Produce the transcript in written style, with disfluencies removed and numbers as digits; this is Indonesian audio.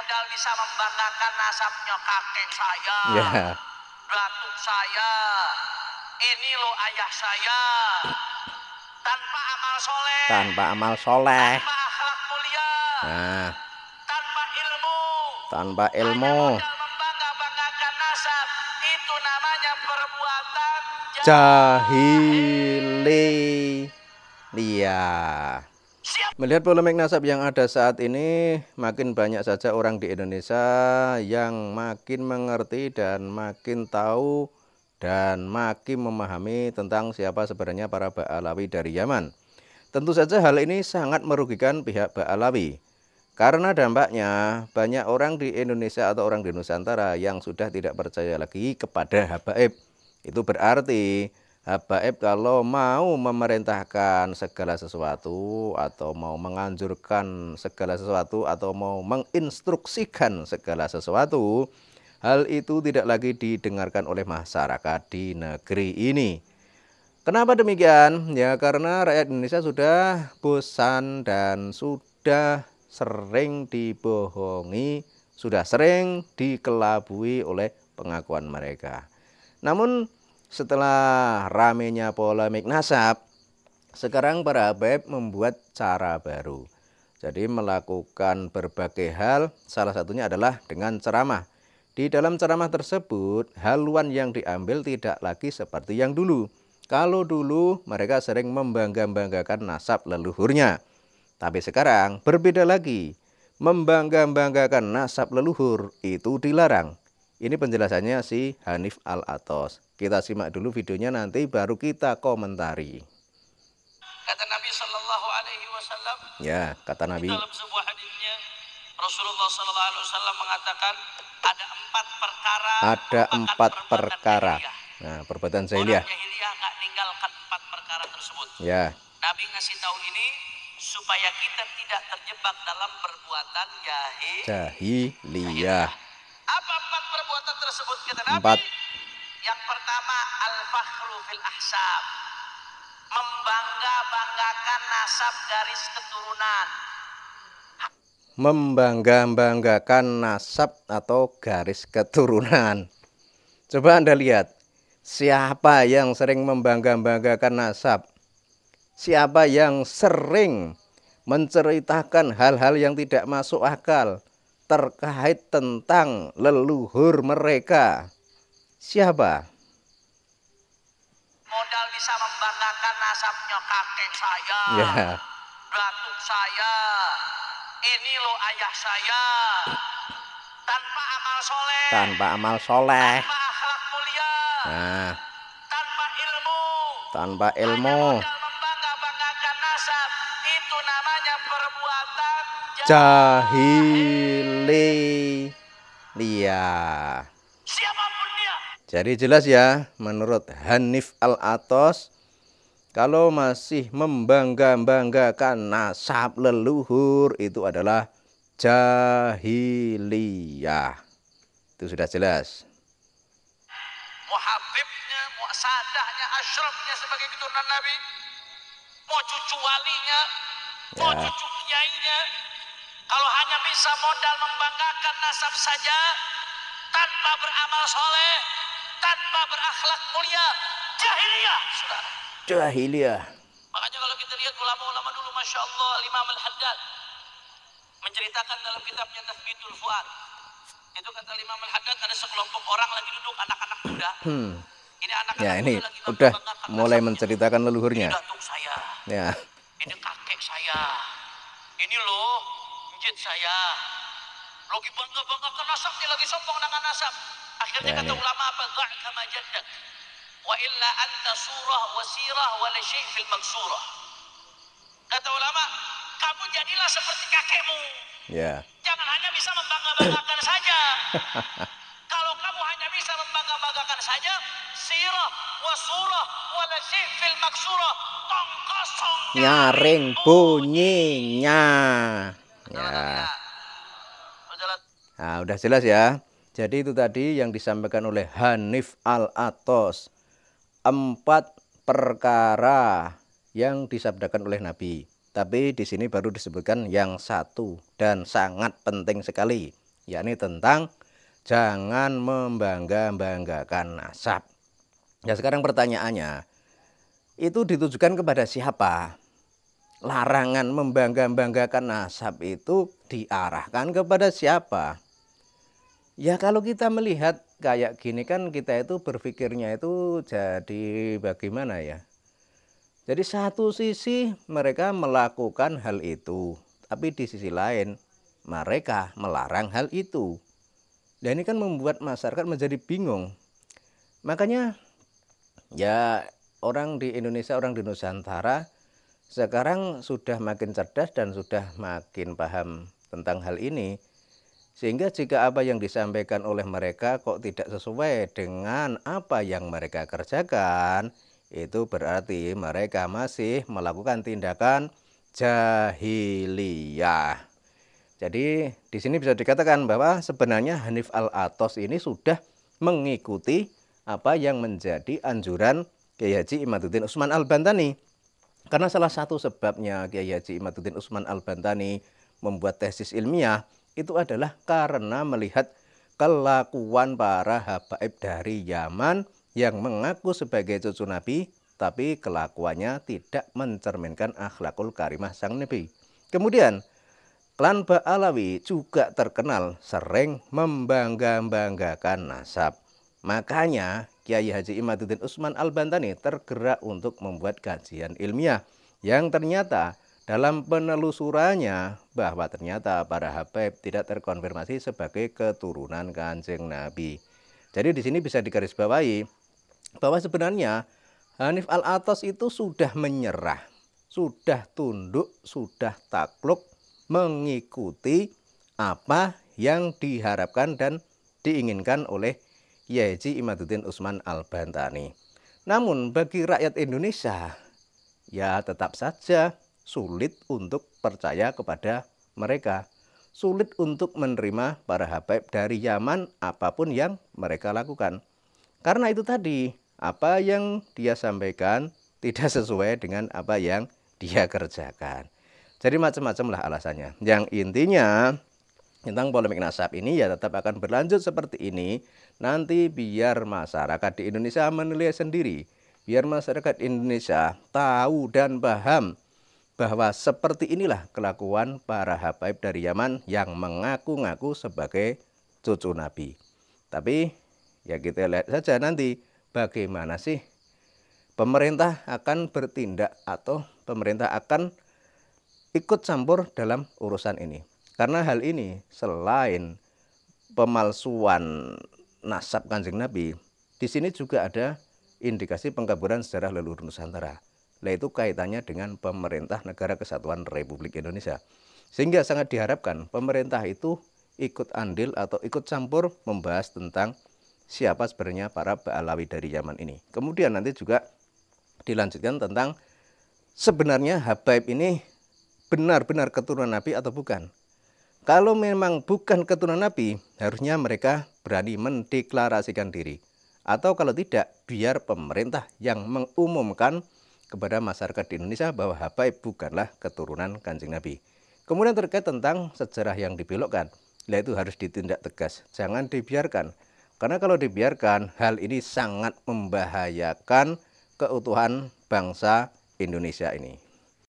modal bisa membanggakan nasabnya kakek saya, datuk saya, ini loh ayah saya, tanpa amal soleh, tanpa akhlak mulia, tanpa ilmu, modal membanggakan nasab, itu namanya perbuatan jahiliyah. Melihat polemik nasab yang ada saat ini, makin banyak saja orang di Indonesia yang makin mengerti dan makin tahu dan makin memahami tentang siapa sebenarnya para Ba'alawi dari Yaman. Tentu saja hal ini sangat merugikan pihak Ba'alawi, karena dampaknya banyak orang di Indonesia atau orang di Nusantara yang sudah tidak percaya lagi kepada habaib. Itu berarti habaib kalau mau memerintahkan segala sesuatu atau mau menganjurkan segala sesuatu atau mau menginstruksikan segala sesuatu, hal itu tidak lagi didengarkan oleh masyarakat di negeri ini. Kenapa demikian? Ya karena rakyat Indonesia sudah bosan dan sudah sering dibohongi, sudah sering dikelabui oleh pengakuan mereka. Namun setelah ramenya polemik nasab, sekarang para habaib membuat cara baru. Jadi melakukan berbagai hal, salah satunya adalah dengan ceramah. Di dalam ceramah tersebut, haluan yang diambil tidak lagi seperti yang dulu. Kalau dulu mereka sering membangga-banggakan nasab leluhurnya. Tapi sekarang berbeda lagi. Membangga-banggakan nasab leluhur itu dilarang. Ini penjelasannya si Hanif Al-Athos. Kita simak dulu videonya, nanti baru kita komentari. Kata Nabi Sallallahu Alaihi Wasallam. Ya, kata Nabi. Dalam sebuah hadisnya Rasulullah Sallallahu Alaihi Wasallam mengatakan ada 4 perkara. Nah, perbuatan jahiliyah. Orang jahiliyah nggak ninggalkan 4 perkara tersebut. Ya. Nabi ngasih tahu ini supaya kita tidak terjebak dalam perbuatan jahiliyah. Apa 4 perbuatan tersebut kata Nabi? 4. Yang pertama al-fakhru fil ahsab. Membangga-banggakan nasab garis keturunan. Membangga-banggakan nasab atau garis keturunan. Coba Anda lihat, siapa yang sering membangga-banggakan nasab? Siapa yang sering menceritakan hal-hal yang tidak masuk akal terkait tentang leluhur mereka? Siapa? Modal bisa membanggakan nasabnya kakek saya, datuk saya, ini loh ayah saya, tanpa amal soleh, tanpa akhlak mulia, tanpa ilmu, modal membanggakan nasab, itu namanya perbuatan jahiliyah. Siapapun dia. Jadi jelas ya, menurut Hanif Al-Athos, kalau masih membangga-banggakan nasab leluhur itu adalah jahiliyah. Itu sudah jelas. Mau habibnya, mau sadahnya, asyrafnya sebagai keturunan Nabi, mau cucu walinya, mau cucu kiainya, kalau hanya bisa modal membanggakan nasab saja, tanpa beramal soleh, tanpa berakhlak mulia, jahiliyah, saudara. Jahiliyah. Makanya kalau kita lihat ulama-ulama dulu, Masya Allah, Imam Al-Haddad menceritakan dalam kitabnya Tathbitul Fuad. Itu kata Imam Al-Haddad, ada sekelompok orang lagi duduk, anak-anak muda. Ini anak-anak ini muda lagi udah mulai nasabnya. menceritakan leluhurnya. Ini datuk saya. Ini kakek saya. Ini loh, njit saya. Lagi bangga-banggakan nasabnya, lagi sombong dengan nasab. Akhirnya kata ulama apa? Dha'ka ma jaddak. Wa illa anta surah wa sirah wa la syai' fil maksurah. Kata ulama, kamu jadilah seperti kakekmu. Jangan hanya bisa membangga-banggakan saja. Kalau kamu hanya bisa membangga-banggakan saja, sirah wa surah wa la syai' fil maksurah, tong kosong nyaring bunyinya. Nah, udah jelas ya. Jadi itu tadi yang disampaikan oleh Hanif Al-Athos. 4 perkara yang disabdakan oleh Nabi. Tapi di sini baru disebutkan yang 1 dan sangat penting sekali. yakni tentang jangan membangga-banggakan nasab. Ya sekarang pertanyaannya, itu ditujukan kepada siapa? Larangan membangga-banggakan nasab itu diarahkan kepada siapa? Ya kalau kita melihat kayak gini kan kita itu berpikirnya itu jadi bagaimana ya? Jadi satu sisi mereka melakukan hal itu, tapi di sisi lain mereka melarang hal itu. Dan ini kan membuat masyarakat menjadi bingung. Makanya ya orang di Indonesia, orang di Nusantara sekarang sudah makin cerdas dan sudah makin paham tentang hal ini. Sehingga jika apa yang disampaikan oleh mereka kok tidak sesuai dengan apa yang mereka kerjakan, itu berarti mereka masih melakukan tindakan jahiliyah. Jadi di sini bisa dikatakan bahwa sebenarnya Hanif Al-Athos ini sudah mengikuti apa yang menjadi anjuran Kiai Haji Imaduddin Utsman Al-Bantani. Karena salah satu sebabnya Kiai Haji Imaduddin Utsman Al-Bantani membuat tesis ilmiah itu adalah karena melihat kelakuan para habaib dari Yaman yang mengaku sebagai cucu Nabi, tapi kelakuannya tidak mencerminkan akhlakul karimah sang Nabi. Kemudian, klan Ba'alawi juga terkenal sering membangga-banggakan nasab. Makanya, Kiai Haji Imaduddin Utsman Al-Bantani tergerak untuk membuat kajian ilmiah yang ternyata dalam penelusurannya bahwa ternyata para habaib tidak terkonfirmasi sebagai keturunan Kanjeng Nabi. Jadi di sini bisa digarisbawahi bahwa sebenarnya Hanif Al-Athos itu sudah menyerah, sudah tunduk, sudah takluk mengikuti apa yang diharapkan dan diinginkan oleh Kiai Haji Imaduddin Utsman Al-Bantani. Namun bagi rakyat Indonesia ya tetap saja sulit untuk percaya kepada mereka, sulit untuk menerima para habaib dari Yaman apapun yang mereka lakukan. Karena itu tadi, apa yang dia sampaikan tidak sesuai dengan apa yang dia kerjakan. Jadi macam-macam lah alasannya. Yang intinya tentang polemik nasab ini ya tetap akan berlanjut seperti ini. Nanti biar masyarakat di Indonesia menilai sendiri. Biar masyarakat Indonesia tahu dan paham bahwa seperti inilah kelakuan para habaib dari Yaman yang mengaku-ngaku sebagai cucu Nabi. Tapi ya kita lihat saja nanti bagaimana sih pemerintah akan bertindak atau pemerintah akan ikut campur dalam urusan ini. Karena hal ini selain pemalsuan nasab Kanjeng Nabi, di sini juga ada indikasi pengkaburan sejarah leluhur Nusantara. Yaitu kaitannya dengan pemerintah Negara Kesatuan Republik Indonesia. Sehingga sangat diharapkan pemerintah itu ikut andil atau ikut campur membahas tentang siapa sebenarnya para Ba'alawi dari Yaman ini. Kemudian nanti juga dilanjutkan tentang sebenarnya habaib ini benar-benar keturunan Nabi atau bukan. Kalau memang bukan keturunan Nabi, harusnya mereka berani mendeklarasikan diri. Atau kalau tidak, biar pemerintah yang mengumumkan kepada masyarakat di Indonesia bahwa habaib bukanlah keturunan Kanjeng Nabi. Kemudian terkait tentang sejarah yang dibelokkan, yaitu harus ditindak tegas, jangan dibiarkan. Karena kalau dibiarkan, hal ini sangat membahayakan keutuhan bangsa Indonesia ini.